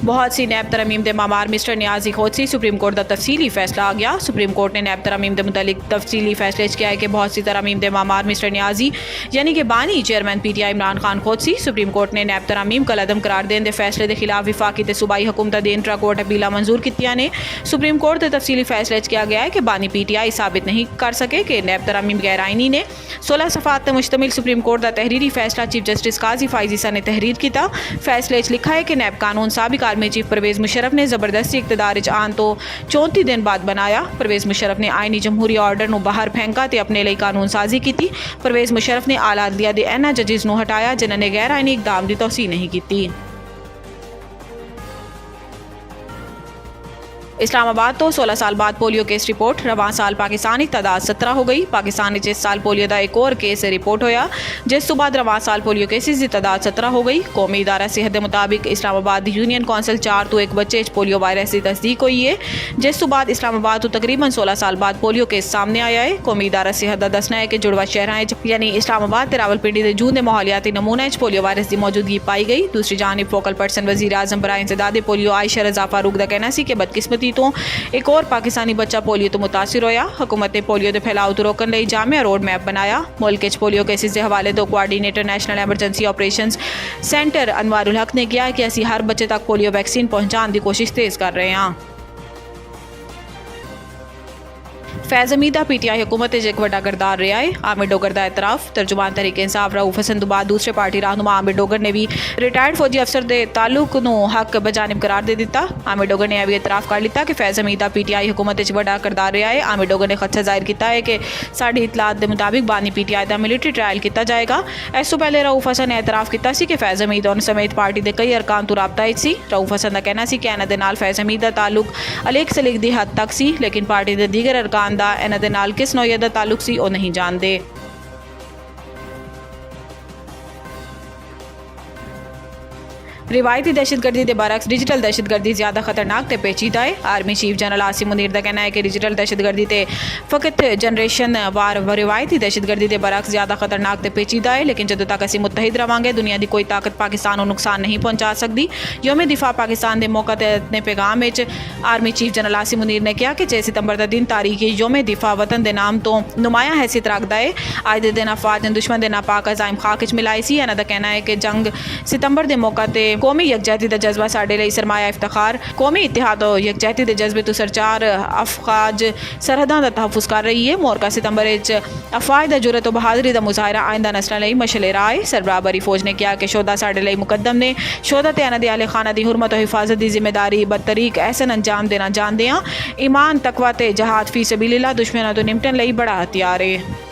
बहुत सी नैब तरमीम के मामार मिस्टर नियाजी खोदसी सुप्रीम कोर्ट का तफसीली फैसला आ गया। सुप्रीम कोर्ट ने नैब तरमीम के मुतलिक तफसीली फैसले किया है कि बहुत सी तरमीम के मामार मिस्टर नियाजी यानी कि बानी चेयरमैन PTI इमरान खान खोदसी सुप्रीम कोर्ट ने नैब तरमीम का अदम करार देने के फैसले के खिलाफ विफाकी ते सूबाई हुकूमत दे इंट्रा कोर्ट अपीला मंजूर कीतियां ने। सुप्रीम कोर्ट के तफसीली फैसले किया गया है कि बानी PTI साबित नहीं कर सके कि नैब तरमीम गैर आइनी ने 16 सफ़ात पर मुश्तमिल सुप्रीम कोर्ट का तहरीरी फैसला चीफ जस्टिस काजी फाइजी ने तहरीर किया। फैसले लिखा है कि नैब कानून साबिक आर्मी चीफ परवेज़ मुशर्रफ ने जबरदस्ती इक़्तिदार आन तो 34 दिन बाद बनाया। परवेज़ मुशर्रफ ने आईनी जमहूरी ऑर्डर नूं बाहर फेंका ते अपने लिए कानून साजी की। परवेज़ मुशर्रफ ने आला अदलिया दे इन्हां जजिज़ नूं हटाया जिन्होंने गैर आइनी इकदाम की तौसीह नहीं की। इस्लामाबाद तो 16 साल बाद पोलियो केस रिपोर्ट। रवां साल पाकिस्तान की तादाद 17 हो गई। पाकिस्तान इस साल पोलियो का एक और केस रिपोर्ट होया जिस तो बाद रवां साल पोलियो केसेस की तादाद 17 हो गई। कौमी इदारा सेहत के मुताबिक इस्लामाबाद यूनियन कौंसल 4 तो एक बच्चे पोलियो वायरस की तस्दीक हुई है जिस तो बाद इस्लामाबाद तो तकरीबन 16 साल बाद पोलियो केस सामने आया है। कौमी इदारा सेहत का दसना है कि जुड़वा शहर यानी इस्लामाबाद ते रावलपिंडी के जून के माहौलियाती नमूने पोलियो वायरस की मौजूदगी पाई गई। दूसरी जानब फोकल पर्सन वज़ीर आज़म बराए इंसदाद पोलियो आयशा रज़ा फारूक का कहना सी कि बदकिस्मती तो एक और पाकिस्तानी बच्चा पोलियो तो मुतासिर होया। हुकूमत ने पोलियो के फैलाव तो रोकने लिए जामिया रोड मैप बनाया। मुल्क पोलियो केसेस के हवाले तो coordinator national emergency operations centre Anwarul हक ने किया कि असी हर बच्चे तक पोलियो वैक्सीन पहुँचाने की कोशिश तेज़ कर रहे हैं। फैज़ हमीद PTI हुकूमत एक वड्डा किरदार रहा है। आमिर डोगर का एतराफ़। तर्जुमान तहरीक इंसाफ रऊफ हसन तो बाद दूसरे पार्टी रहनुमा आमिर डोगर ने भी रिटायर्ड फौजी अफसर के ताल्लुक नूं हक बजानिब करार दे दिता। आमिर डोगर ने यह भी एतराफ़ कर लिया कि फैज़ हमीद PTI हुकूमत एक वड्डा किरदार रहा है। आमिर डोगर ने खदशा जाहिर किया है कि साड़ी इतलात के मुताबिक बानी PTI का मिलिट्री ट्रायल किया जाएगा। इस तो पहले रऊफ हसन ने एतराफ़ किया कि फैज़ हमीद समेत पार्टी के कई अरकान तो राबता सी। रऊफ हसन का कहना है कि इन्हां दे नाल फैज़ हमीद का ताल्लुक अलेख सलीक की हद तक सी लेकिन पार्टी के दीगर अरकान का इन्हां दे नाल किस नौयत का ताल्लुक सी वो नहीं जानते। रिवायती दहशतगर्दी के बरक्स डिजिटल दहशतगर्दी ज़्यादा खतरनाक ते पेचीदा है। Army chief general Asim Munir का कहना है कि डिजिटल दहशतगर्दी ते फ़कत जनरेशन वार रिवायती दहशतगर्दी के बरक्स ज़्यादा खतरनाक ते पेचीदा है लेकिन जदों तक असीं मुत्तहिद रवांगे दुनिया की कोई ताकत पाकिस्तान को नुकसान नहीं पहुँचा सकती। यौम दिफा पाकिस्तान के मौके पर अपने पैगाम में army chief general Asim Munir ने कहा कि 6 सितंबर का दिन तारीखी यौम दिफा वतन के नाम तो नुमाया हैसियत रखता है। अज के दिन अफवाज ने दुश्मन के नापाक अजाइम खाक मिलाई सी। इन्हां दा कहना है कि जंग सितंबर के मौके पर कौमी यकजहती का जज्बा साढ़े लिए सरमाया इफ्तिखार कौमी इतिहाद और यकजहती के जज्बे तो सरचार अफगाज सरहदां का तहफ़ुज़ कर रही है। मोरका सितंबर अफवाज का जुरत और बहादरी का मुजाहरा आइंदा नस्लों लिए मशले रहा है। सरबराह बरी फौज ने कहा कि शोधा साढ़े लिए मुकदम ने शोधा ते इन्हां दे आले खाना की हुरमत और हिफाजत की जिम्मेदारी बदतरीक एहसन अंजाम देना जानते हैं। ईमान तकवा ते जहाद फी सबीलिल्लाह दुश्मनों तो निपटन लिए बड़ा हथियार है।